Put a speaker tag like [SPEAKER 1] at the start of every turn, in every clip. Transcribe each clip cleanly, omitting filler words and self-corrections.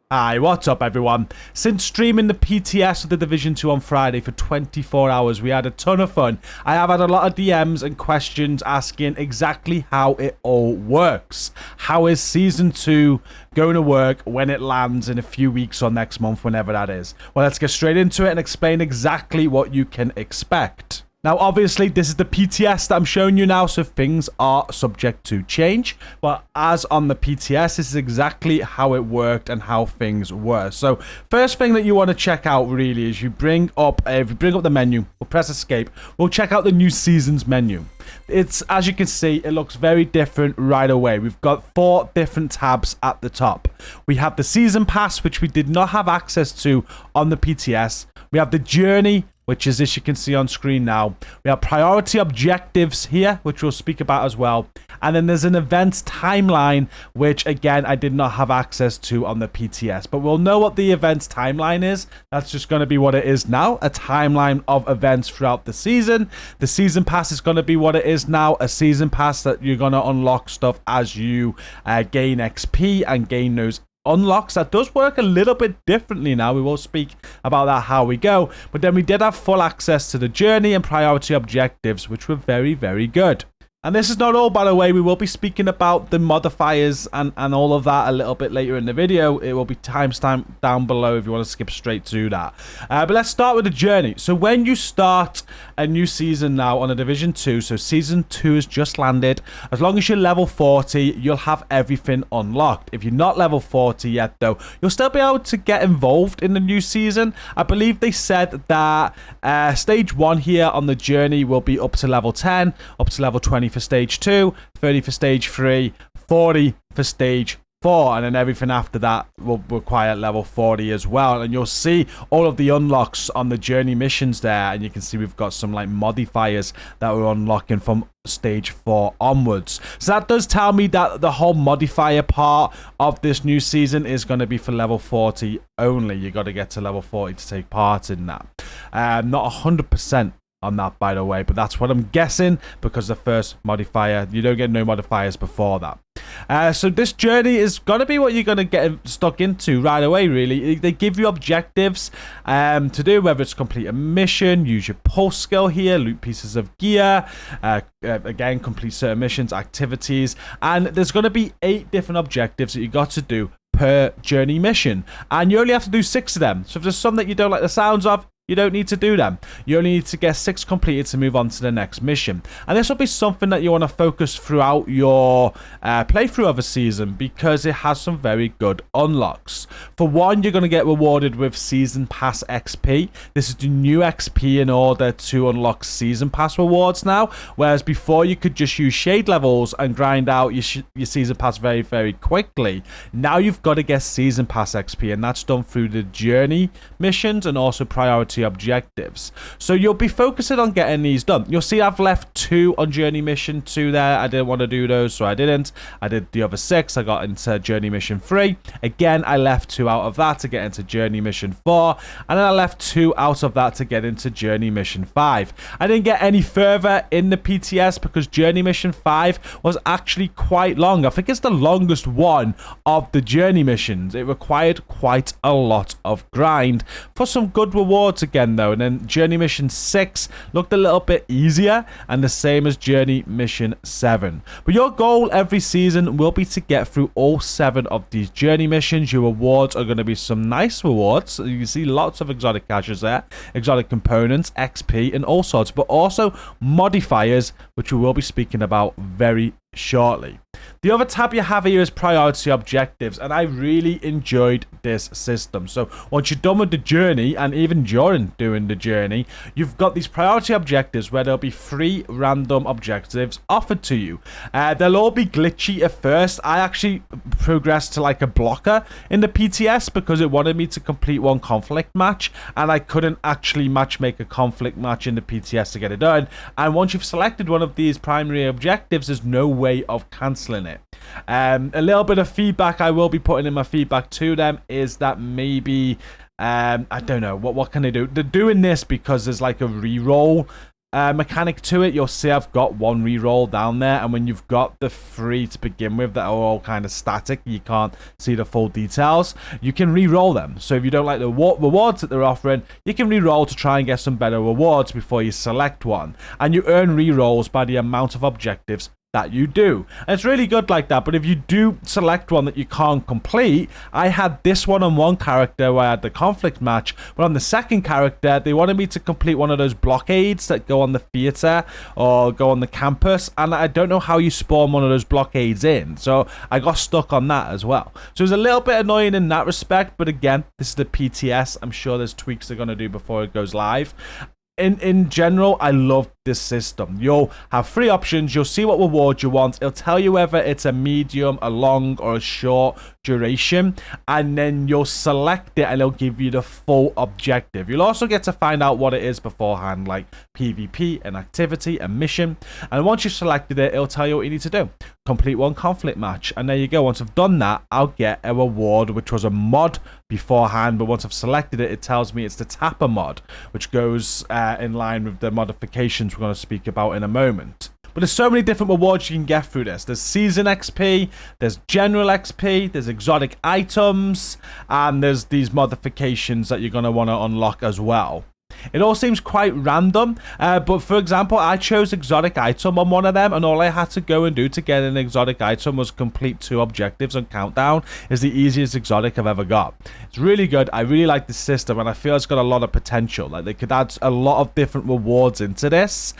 [SPEAKER 1] Hi, what's up everyone? Since streaming the PTS of the Division 2 on Friday for 24 hours, we had a ton of fun. I have had a lot of DMs and questions asking exactly how it all works. How is Season 2 going to work when it lands in a few weeks or next month, whenever that is? Well, let's get straight into it and explain exactly what you can expect. Now, obviously, this is the PTS that I'm showing you now, so things are subject to change. But as on the PTS, this is exactly how it worked and how things were. So, first thing that you want to check out really is you bring up the menu, we'll press escape, we'll check out the new seasons menu. It's, as you can see, it looks very different right away. We've got 4 different tabs at the top. We have the season pass, which we did not have access to on the PTS. We have the journey, which is this you can see on screen now. We have priority objectives here, which we'll speak about as well. And then there's an events timeline, which again, I did not have access to on the PTS. But we'll know what the events timeline is. That's just going to be what it is now, a timeline of events throughout the season. The season pass is going to be what it is now, a season pass that you're going to unlock stuff as you gain XP and gain those unlocks. That does work a little bit differently now. We will speak about that how we go. But then we did have full access to the journey and priority objectives, which were very, very good. And this is not all, by the way. We will be speaking about the modifiers and all of that a little bit later in the video. It will be timestamped down below if you want to skip straight to that. But let's start with the journey. So when you start a new season now on a Division 2, so Season 2 has just landed, as long as you're level 40, you'll have everything unlocked. If you're not level 40 yet, though, you'll still be able to get involved in the new season. I believe they said that Stage 1 here on the journey will be up to level 10, up to level 20 for Stage 2, 30 for Stage 3, 40 for Stage 4, and then everything after that will require level 40 as well. And you'll see all of the unlocks on the journey missions there, and you can see we've got some like modifiers that we're unlocking from Stage 4 onwards. So that does tell me that the whole modifier part of this new season is going to be for level 40 only. You got to get to level 40 to take part in that. Not 100% on that, by the way, but that's what I'm guessing, because the first modifier, you don't get no modifiers before that. So this journey is going to be what you're going to get stuck into right away, really. They give you objectives to do, whether it's complete a mission, use your pulse skill here, loot pieces of gear, again, complete certain missions, activities, and there's going to be 8 different objectives that you got to do per journey mission, and you only have to do 6 of them. So if there's some that you don't like the sounds of, you don't need to do them. You only need to get 6 completed to move on to the next mission. And this will be something that you want to focus throughout your playthrough of a season, because it has some very good unlocks. For one, you're going to get rewarded with Season Pass XP. This is the new XP in order to unlock Season Pass rewards now. Whereas before, you could just use shade levels and grind out your Season Pass very, very quickly. Now you've got to get Season Pass XP, and that's done through the journey missions and also priority objectives. So you'll be focusing on getting these done. You'll see I've left 2 on journey mission 2 there. I didn't want to do those, so I didn't. I did the other 6. I got into journey mission 3. Again, I left 2 out of that to get into journey mission 4, and then I left 2 out of that to get into journey mission 5. I didn't get any further in the PTS because journey mission 5 was actually quite long. I think it's the longest one of the journey missions. It required quite a lot of grind for some good rewards again, though. And then journey mission 6 looked a little bit easier, and the same as journey mission 7. But your goal every season will be to get through all 7 of these journey missions. Your rewards are going to be some nice rewards. You can see lots of exotic caches there, exotic components, XP, and all sorts, but also modifiers, which we will be speaking about very shortly. The other tab you have here is priority objectives, and I really enjoyed this system. So once you're done with the journey, and even during doing the journey, you've got these priority objectives where there'll be 3 random objectives offered to you. They'll all be glitchy at first. I actually progressed to like a blocker in the PTS because it wanted me to complete 1 conflict match, and I couldn't actually make a conflict match in the PTS to get it done. And once you've selected one of these primary objectives, there's no way of cancelling it. A little bit of feedback I will be putting in my feedback to them is that maybe I don't know what can they do. They're doing this because there's like a reroll mechanic to it. You'll see I've got one reroll down there, and when you've got the 3 to begin with that are all kind of static, you can't see the full details, you can reroll them. So if you don't like the rewards that they're offering, you can reroll to try and get some better rewards before you select one, and you earn rerolls by the amount of objectives that you do. And it's really good like that. But if you do select one that you can't complete, I had this one on one character where I had the conflict match, but on the second character they wanted me to complete one of those blockades that go on the theater or go on the campus, and I don't know how you spawn one of those blockades in, so I got stuck on that as well. So it was a little bit annoying in that respect, but again, this is the PTS. I'm sure there's tweaks they're going to do before it goes live. In general, I love this system. You'll have 3 options. You'll see what reward you want. It'll tell you whether it's a medium, a long, or a short duration, and then you'll select it and it'll give you the full objective. You'll also get to find out what it is beforehand, like PvP, an activity, a mission, and once you've selected it, it'll tell you what you need to do. Complete one conflict match, and there you go. Once I've done that, I'll get a reward, which was a mod beforehand, but once I've selected it, it tells me it's the Tapper mod, which goes in line with the modifications we're going to speak about in a moment. But there's so many different rewards you can get through this. There's season XP, there's general XP, there's exotic items, and there's these modifications that you're going to want to unlock as well. It all seems quite random, but for example, I chose exotic item on one of them, and all I had to go and do to get an exotic item was complete 2 objectives on Countdown. Is the easiest exotic I've ever got. It's really good. I really like the system, and I feel it's got a lot of potential. Like, they could add a lot of different rewards into this,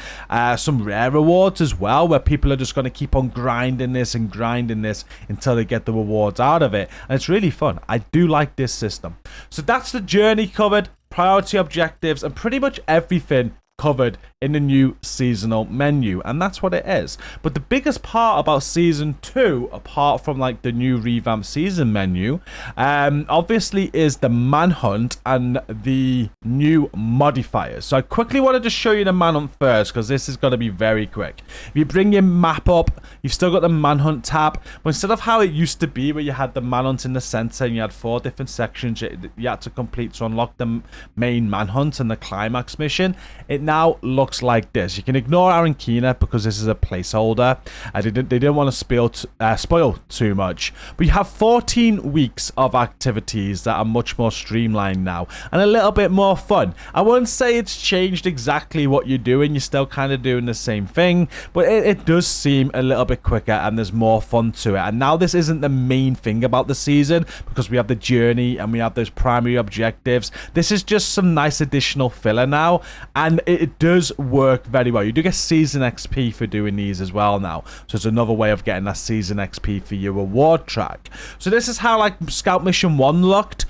[SPEAKER 1] some rare rewards as well, where people are just going to keep on grinding this until they get the rewards out of it, and it's really fun. I do like this system. So that's the journey covered. Priority objectives, and pretty much everything covered in the new seasonal menu, and that's what it is. But the biggest part about season 2, apart from like the new revamped season menu, obviously is the manhunt and the new modifiers. So I quickly wanted to show you the manhunt first, because this is going to be very quick. If you bring your map up, you've still got the manhunt tab, but instead of how it used to be where you had the manhunt in the center and you had 4 different sections you had to complete to unlock the main manhunt and the climax mission, it now looks like this. You can ignore Aaron Keener because this is a placeholder. They didn't want to spoil too much. But you have 14 weeks of activities that are much more streamlined now and a little bit more fun. I wouldn't say it's changed exactly what you're doing. You're still kind of doing the same thing, but it does seem a little bit quicker and there's more fun to it. And now this isn't the main thing about the season because we have the journey and we have those primary objectives. This is just some nice additional filler now, and it does work very well. You do get season XP for doing these as well now, so it's another way of getting that season XP for your reward track. So this is how like Scout Mission 1 looked.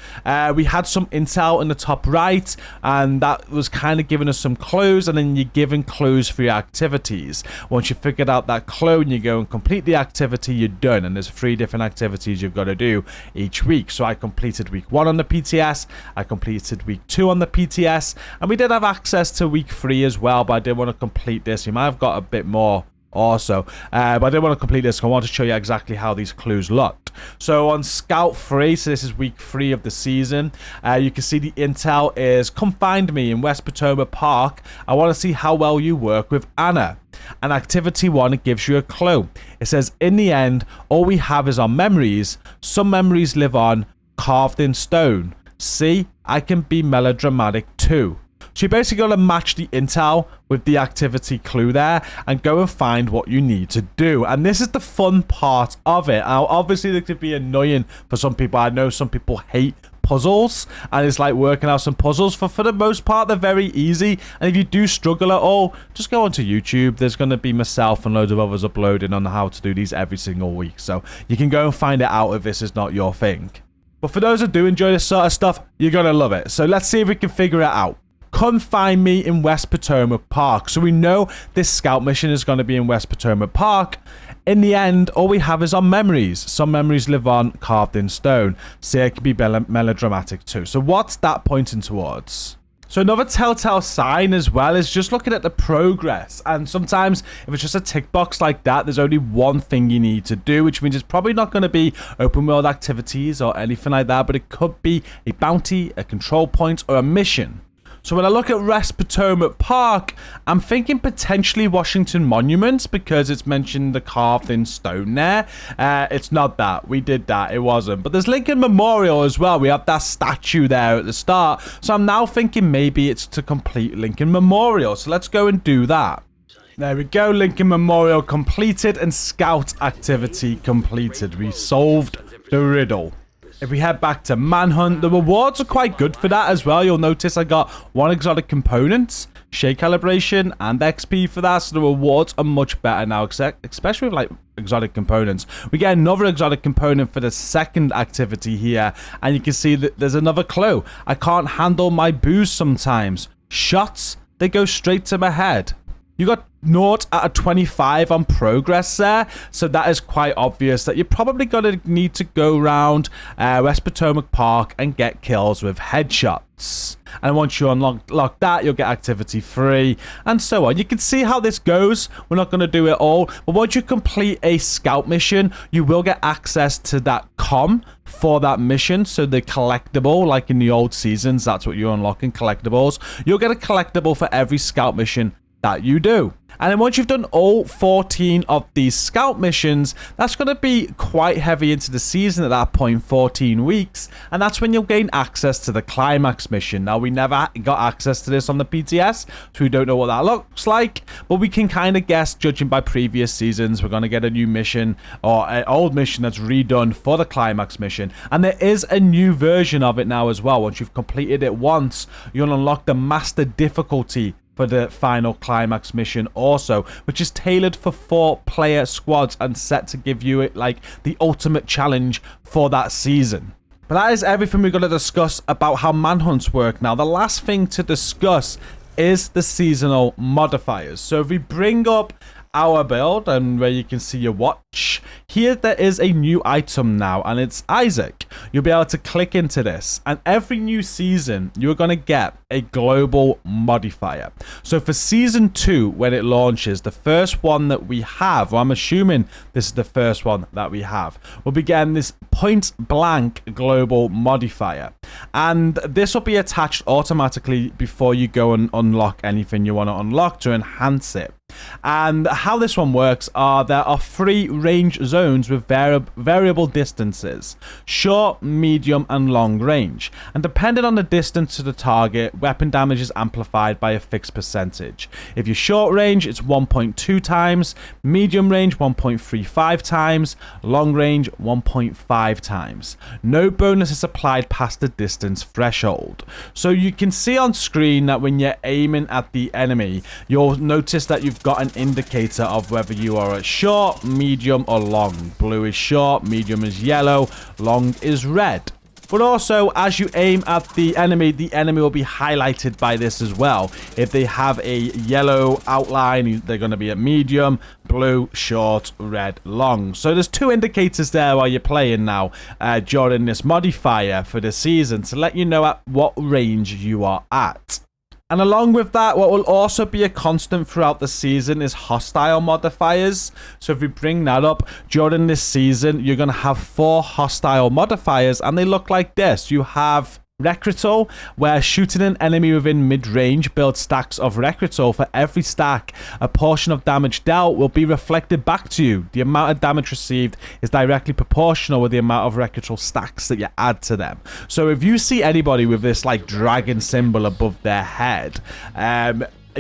[SPEAKER 1] We had some intel in the top right, and that was kind of giving us some clues, and then you're given clues for your activities. Once you figured out that clue and you go and complete the activity, you're done, and there's 3 different activities you've got to do each week. So I completed week 1 on the PTS, I completed week 2 on the PTS, and we did have access to week 3 as well, but I didn't want to complete this. You might have got a bit more also, but I didn't want to complete this because I want to show you exactly how these clues looked. So on Scout 3, so this is week 3 of the season, you can see the intel is come find me in West Potomac Park. I want to see how well you work with Anna. And activity 1, it gives you a clue. It says, in the end, all we have is our memories. Some memories live on, carved in stone. See, I can be melodramatic too. So you're basically going to match the intel with the activity clue there and go and find what you need to do. And this is the fun part of it. Now, obviously, it could be annoying for some people. I know some people hate puzzles, and it's like working out some puzzles. For the most part, they're very easy. And if you do struggle at all, just go onto YouTube. There's going to be myself and loads of others uploading on how to do these every single week. So you can go and find it out if this is not your thing. But for those who do enjoy this sort of stuff, you're going to love it. So let's see if we can figure it out. Come find me in West Potomac Park. So we know this scout mission is going to be in West Potomac Park. In the end, all we have is our memories. Some memories live on, carved in stone. See, it can be melodramatic too. So what's that pointing towards? So another telltale sign as well is just looking at the progress. And sometimes if it's just a tick box like that, there's only one thing you need to do, which means it's probably not going to be open world activities or anything like that, but it could be a bounty, a control point, or a mission. So when I look at West Potomac Park, I'm thinking potentially Washington Monument because it's mentioned the carved in stone there. It's not that. We did that. It wasn't. But there's Lincoln Memorial as well. We have that statue there at the start. So I'm now thinking maybe it's to complete Lincoln Memorial. So let's go and do that. There we go. Lincoln Memorial completed and scout activity completed. We solved the riddle. If we head back to Manhunt, the rewards are quite good for that as well. You'll notice I got 1 exotic component, shade calibration, and XP for that. So the rewards are much better now, especially with like exotic components. We get another exotic component for the second activity here. And you can see that there's another clue. I can't handle my booze sometimes. Shots, they go straight to my head. You got 0 out of 25 on progress there, so that is quite obvious that you're probably going to need to go around West Potomac Park and get kills with headshots. And once you unlock that, you'll get activity 3, and so on. You can see how this goes. We're not going to do it all, but once you complete a scout mission, you will get access to that comm for that mission. So the collectible, like in the old seasons, that's what you're unlocking, collectibles. You'll get a collectible for every scout mission that you do. And then once you've done all 14 of these scout missions, that's going to be quite heavy into the season at that point, 14 weeks, and that's when you'll gain access to the climax mission. Now, we never got access to this on the PTS, so we don't know what that looks like, but we can kind of guess, judging by previous seasons, we're going to get a new mission or an old mission that's redone for the climax mission. And there is a new version of it now as well. Once you've completed it once, you'll unlock the master difficulty for the final climax mission also, which is tailored for 4-player squads and set to give you it like the ultimate challenge for that season. But that is everything we're going to discuss about how manhunts work. Now, the last thing to discuss is the seasonal modifiers. So if we bring up our build and where you can see your watch, here there is a new item now, and it's Isaac. You'll be able to click into this, and every new season you're going to get a global modifier. So for season 2, when it launches, the first one that we have, well, I'm assuming this is the first one that we have, we'll be getting this point blank global modifier, and this will be attached automatically before you go and unlock anything you want to unlock to enhance it. And how this one works are there are 3 range zones with variable distances: short, medium, and long range. And depending on the distance to the target, weapon damage is amplified by a fixed percentage. If you're short range, it's 1.2 times, medium range 1.35 times, long range 1.5 times. No bonus is applied past the distance threshold. So you can see on screen that when you're aiming at the enemy, you'll notice that you've got an indicator of whether you are at short, medium, or long. Blue is short, medium is yellow, long is red. But also, as you aim at the enemy will be highlighted by this as well. If they have a yellow outline, they're going to be at medium, blue, short, red, long. So there's 2 indicators there while you're playing now during this modifier for the season to let you know at what range you are at. And along with that, what will also be a constant throughout the season is hostile modifiers. So if we bring that up, during this season, you're going to have 4 hostile modifiers, and they look like this. You have Recrutal, where shooting an enemy within mid-range builds stacks of Recrutal. For every stack, a portion of damage dealt will be reflected back to you. The amount of damage received is directly proportional with the amount of Recrutal stacks that you add to them. So if you see anybody with this like dragon symbol above their head,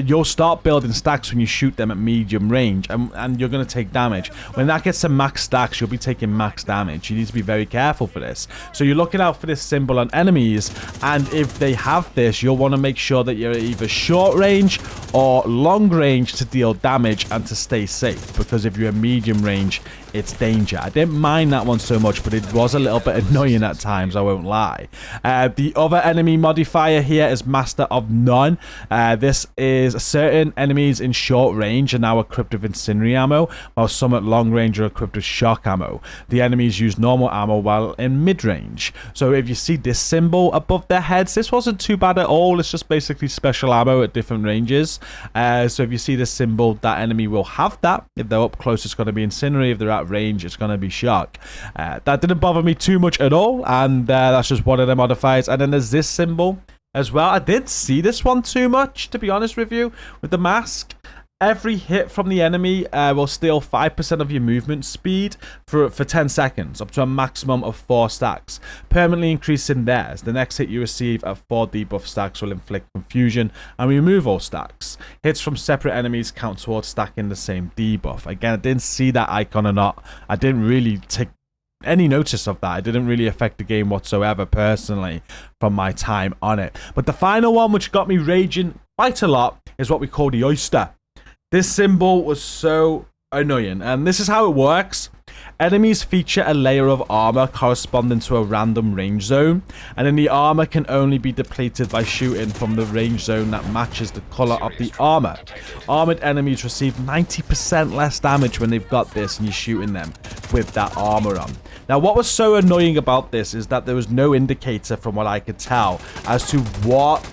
[SPEAKER 1] you'll start building stacks when you shoot them at medium range, and you're going to take damage. When that gets to max stacks, you'll be taking max damage. You need to be very careful for this. So you're looking out for this symbol on enemies, and if they have this, you'll want to make sure that you're either short range or long range to deal damage and to stay safe, because if you're medium range, it's danger. I didn't mind that one so much, but it was a little bit annoying at times, I won't lie. The other enemy modifier here is Master of None. This is certain enemies in short range are now equipped with incendiary ammo, while some at long range are equipped with shock ammo. The enemies use normal ammo while in mid-range. So if you see this symbol above their heads, this wasn't too bad at all. It's just basically special ammo at different ranges. So if you see this symbol, that enemy will have that. If they're up close, it's going to be incendiary. If they're at range, it's going to be shock. That didn't bother me too much at all, and that's just one of the modifiers. And then there's this symbol. as well. I didn't see this one too much, to be honest with you, with the mask. Every hit from the enemy will steal 5% of your movement speed for 10 seconds, up to a maximum of 4 stacks, permanently increasing theirs. The next hit you receive at 4 debuff stacks will inflict confusion and remove all stacks. Hits from separate enemies count towards stacking the same debuff. Again, I didn't see that icon or not. I didn't really take any notice of that. It didn't really affect the game whatsoever, personally, from my time on it. But the final one, which got me raging quite a lot, is what we call the oyster. This symbol was so annoying, and this is how it works. Enemies feature a layer of armor corresponding to a random range zone, and then the armor can only be depleted by shooting from the range zone that matches the color of the armor. Armored enemies receive 90% less damage when they've got this and you're shooting them with that armor on. Now, what was so annoying about this is that there was no indicator, from what I could tell, as to what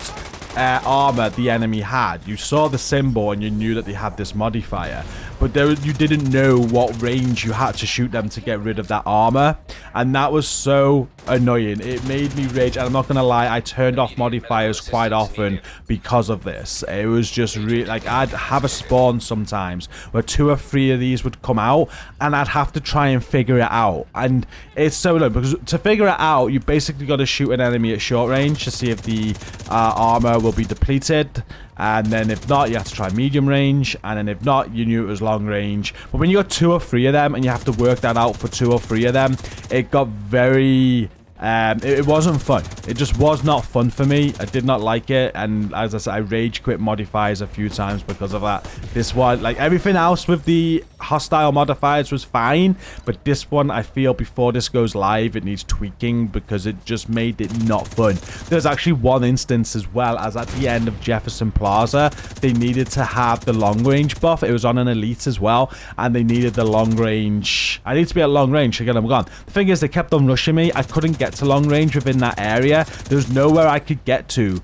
[SPEAKER 1] armor the enemy had. You saw the symbol and you knew that they had this modifier, but you didn't know what range you had to shoot them to get rid of that armor, and that was so annoying. It made me rage, and I'm not gonna lie, I turned off modifiers quite often because of this. It was just really, like, I'd have a spawn sometimes where 2 or 3 of these would come out, and I'd have to try and figure it out, and it's so annoying because to figure it out, you basically got to shoot an enemy at short range to see if the armor will be depleted, and then if not, you have to try medium range, and then if not, you knew it was long range. But when you got 2 or 3 of them and you have to work that out for 2 or 3 of them, it got very it wasn't fun. It just was not fun for me. I did not like it, and as I said, I rage quit modifiers a few times because of that. This one, like everything else with the hostile modifiers, was fine, but this one, I feel before this goes live, it needs tweaking because it just made it not fun. There's actually one instance as well as at the end of Jefferson Plaza, they needed to have the long range buff. It was on an elite as well, and they needed the long range. I need to be at long range to get them gone. The thing is, they kept on rushing me. I couldn't get to long range within that area. There was nowhere I could get to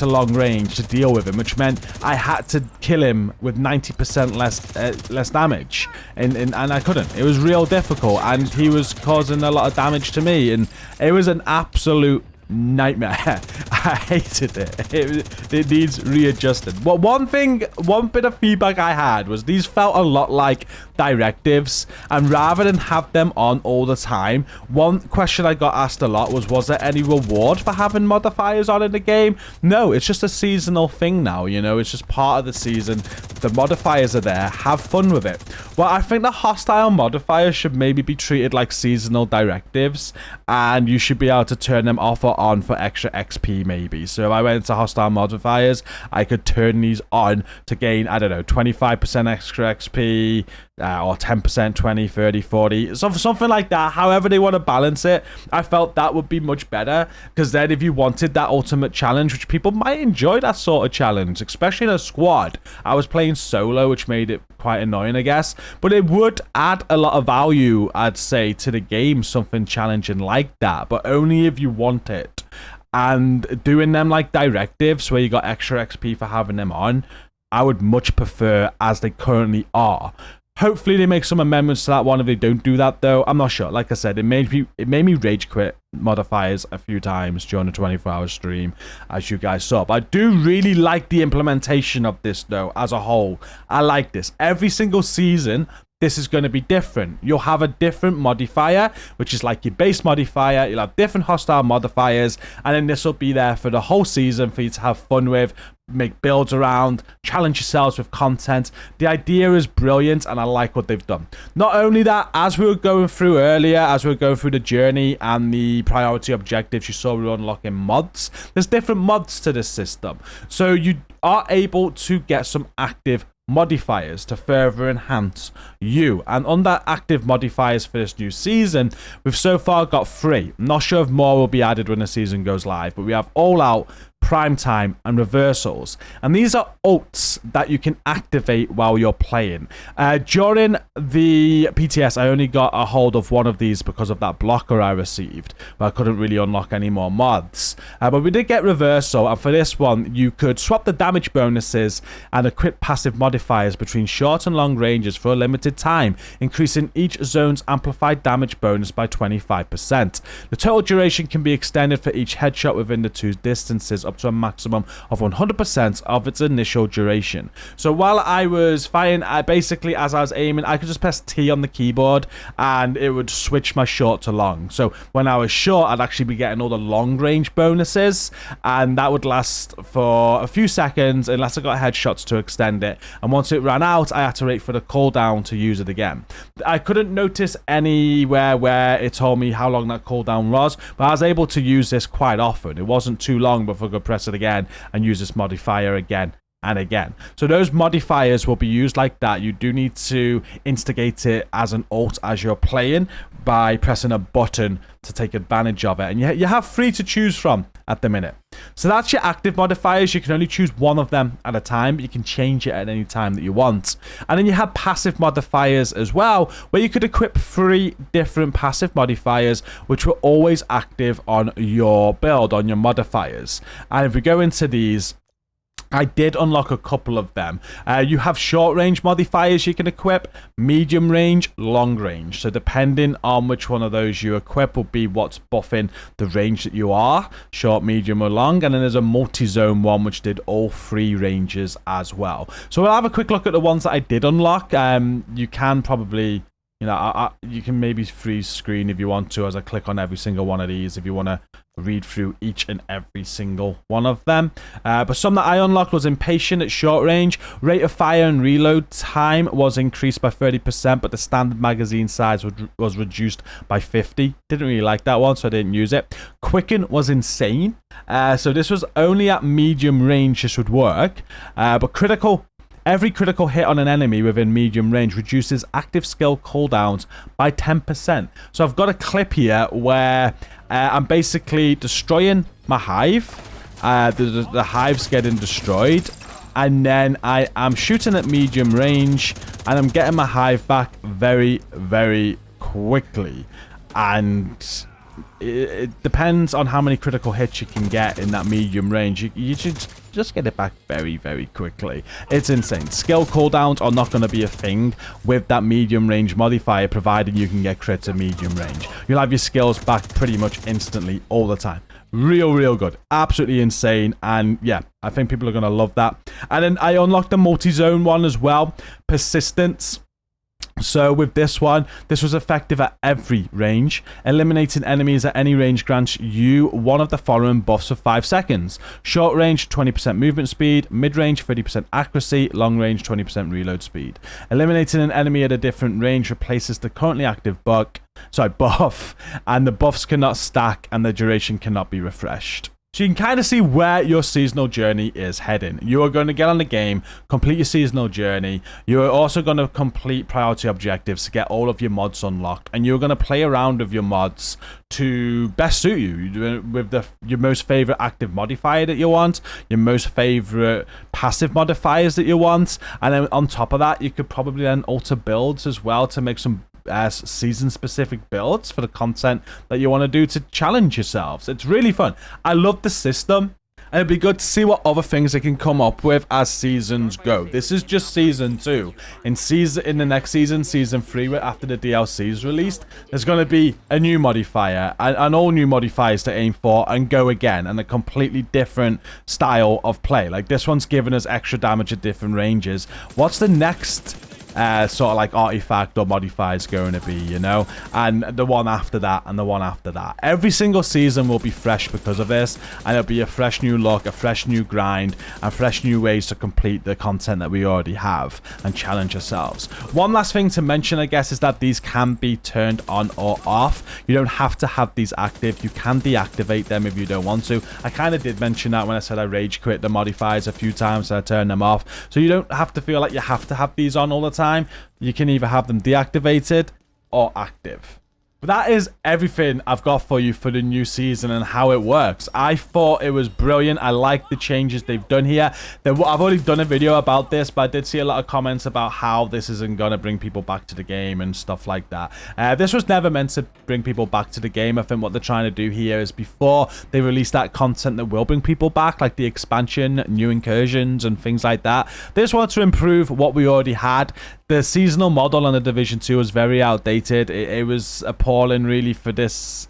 [SPEAKER 1] long range to deal with him, which meant I had to kill him with 90% less damage, and I couldn't. It was real difficult, and he was causing a lot of damage to me, and it was an absolute nightmare. I hated it. It needs readjusted. Well, one bit of feedback I had was these felt a lot like directives, and rather than have them on all the time, one question I got asked a lot was there any reward for having modifiers on in the game? No, it's just a seasonal thing now, you know, it's just part of the season. The modifiers are there, have fun with it. Well, I think the hostile modifiers should maybe be treated like seasonal directives, and you should be able to turn them off or on for extra XP maybe. So if I went into hostile modifiers, I could turn these on to gain, I don't know, 25% extra XP, or 10%, 20, 30, 40, something like that. However they want to balance it, I felt that would be much better, because then if you wanted that ultimate challenge, which people might enjoy that sort of challenge, especially in a squad. I was playing solo, which made it quite annoying, I guess, but it would add a lot of value, I'd say, to the game, something challenging like that, but only if you want it. And doing them like directives where you got extra XP for having them on, I would much prefer as they currently are. Hopefully they make some amendments to that one if they don't do that, though. I'm not sure. Like I said, it made me rage quit modifiers a few times during the 24-hour stream, as you guys saw. But I do really like the implementation of this, though, as a whole. I like this. Every single season, this is going to be different. You'll have a different modifier, which is like your base modifier. You'll have different hostile modifiers, and then this will be there for the whole season for you to have fun with, make builds around, challenge yourselves with content. The idea is brilliant, and I like what they've done. Not only that, as we were going through earlier, as we were going through the journey and the priority objectives, you saw we were unlocking mods. There's different mods to this system, so you are able to get some active modifiers to further enhance you. And under active modifiers for this new season, we've so far got 3. I'm not sure if more will be added when the season goes live, but we have All Out, Prime Time, and Reversals, and these are ults that you can activate while you're playing. During the PTS, I only got a hold of one of these because of that blocker I received, but I couldn't really unlock any more mods. But we did get Reversal, and for this one, you could swap the damage bonuses and equip passive modifiers between short and long ranges for a limited time, increasing each zone's amplified damage bonus by 25%. The total duration can be extended for each headshot within the 2 distances up up to a maximum of 100% of its initial duration. So while I was firing, I basically, as I was aiming, I could just press T on the keyboard and it would switch my short to long. So when I was short, I'd actually be getting all the long range bonuses, and that would last for a few seconds unless I got headshots to extend it. And once it ran out, I had to wait for the cooldown to use it again. I couldn't notice anywhere where it told me how long that cooldown was, but I was able to use this quite often. It wasn't too long before I could press it again and use this modifier again and again. So those modifiers will be used like that. You do need to instigate it as an ult as you're playing by pressing a button to take advantage of it. And you have 3 to choose from at the minute. So that's your active modifiers. You can only choose one of them at a time, but you can change it at any time that you want. And then you have passive modifiers as well, where you could equip 3 different passive modifiers, which were always active on your build, on your modifiers. And if we go into these, I did unlock a couple of them. You have short range modifiers you can equip, medium range, long range. So depending on which one of those you equip will be what's buffing the range that you are, short, medium or long. And then there's a multi-zone one which did all 3 ranges as well. So we'll have a quick look at the ones that I did unlock. You can probably, you know, you can maybe freeze screen if you want to as I click on every single one of these if you want to read through each and every single one of them. But some that I unlocked was Impatient at short range. Rate of fire and reload time was increased by 30%, but the standard magazine size was reduced by 50. Didn't really like that one, so I didn't use it. Quicken was insane. So this was only at medium range this would work. But every critical hit on an enemy within medium range reduces active skill cooldowns by 10%. So I've got a clip here where I'm basically destroying my hive. The hive's getting destroyed. And then I am shooting at medium range. And I'm getting my hive back very, very quickly. And it depends on how many critical hits you can get in that medium range. You should just get it back very, very quickly. It's insane. Skill cooldowns are not going to be a thing with that medium range modifier, provided you can get crits at medium range. You'll have your skills back pretty much instantly all the time. Real good. Absolutely insane. And yeah, I think people are going to love that. And then I unlocked the multi-zone one as well. Persistence. So with this one, this was effective at every range. Eliminating enemies at any range grants you one of the following buffs for 5 seconds. Short range, 20% movement speed. Mid-range, 30% accuracy. Long range, 20% reload speed. Eliminating an enemy at a different range replaces the currently active buff, and the buffs cannot stack and the duration cannot be refreshed. So you can kind of see where your seasonal journey is heading. You are going to get on the game, complete your seasonal journey. You are also going to complete priority objectives to get all of your mods unlocked. And you're going to play around with your mods to best suit you with your most favorite active modifier that you want, your most favorite passive modifiers that you want. And then on top of that, you could probably then alter builds as well to make some season specific builds for the content that you want to do to challenge yourselves. It's really fun. I love the system, and it'd be good to see what other things they can come up with as seasons go. This is just season 2. In the next season, season 3, after the DLC is released, there's going to be a new modifier and all new modifiers to aim for and go again, and a completely different style of play. Like this one's giving us extra damage at different ranges. What's the next sort of like artifact or modifiers going to be, you know? And the one after that and the one after that. Every single season will be fresh because of this, and it'll be a fresh new look, a fresh new grind, and fresh new ways to complete the content that we already have and challenge ourselves. One last thing to mention, I guess, is that these can be turned on or off. You don't have to have these active. You can deactivate them if you don't want to. I kind of did mention that when I said I rage quit the modifiers a few times and I turned them off. So you don't have to feel like you have to have these on all the time. You can either have them deactivated or active. But that is everything I've got for you for the new season and how it works. I thought it was brilliant. I like the changes they've done here. I've already done a video about this, but I did see a lot of comments about how this isn't going to bring people back to the game and stuff like that. This was never meant to bring people back to the game. I think what they're trying to do here is before they release that content that will bring people back, like the expansion, new incursions and things like that, they just want to improve what we already had. The seasonal model on the Division 2 was very outdated. It was appalling, really, for this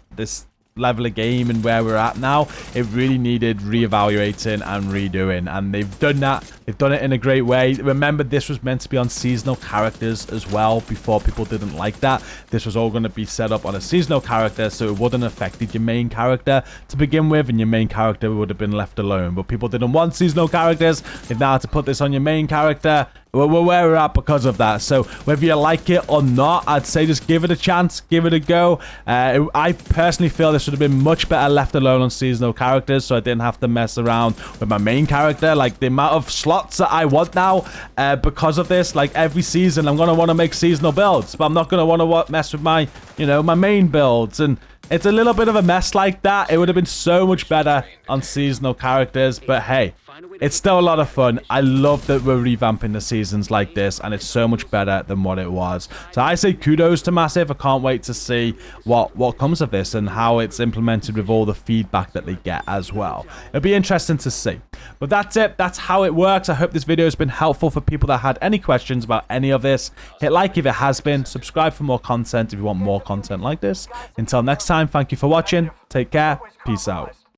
[SPEAKER 1] level of game and where we're at now, it really needed reevaluating and redoing, and they've done that. They've done it in a great way. Remember, this was meant to be on seasonal characters as well. Before, people didn't like that. This was all going to be set up on a seasonal character, so it wouldn't have affected your main character to begin with, and your main character would have been left alone. But people didn't want seasonal characters. They've now had to put this on your main character. We're where we're at because of that. So whether you like it or not, I'd say just give it a chance, give it a go. I personally feel this would have been much better left alone on seasonal characters, so I didn't have to mess around with my main character. Like, the amount of slots that I want now because of this, like, every season I'm going to want to make seasonal builds, but I'm not going to want to mess with my, you know, my main builds. And it's a little bit of a mess like that. It would have been so much better on seasonal characters, but hey, it's still a lot of fun. I love that we're revamping the seasons like this, and it's so much better than what it was. So I say kudos to Massive. I can't wait to see what comes of this and how it's implemented with all the feedback that they get as well. It'll be interesting to see. But that's it. That's how it works. I hope this video has been helpful for people that had any questions about any of this. Hit like if it has been. Subscribe for more content if you want more content like this. Until next time, thank you for watching. Take care. Peace out.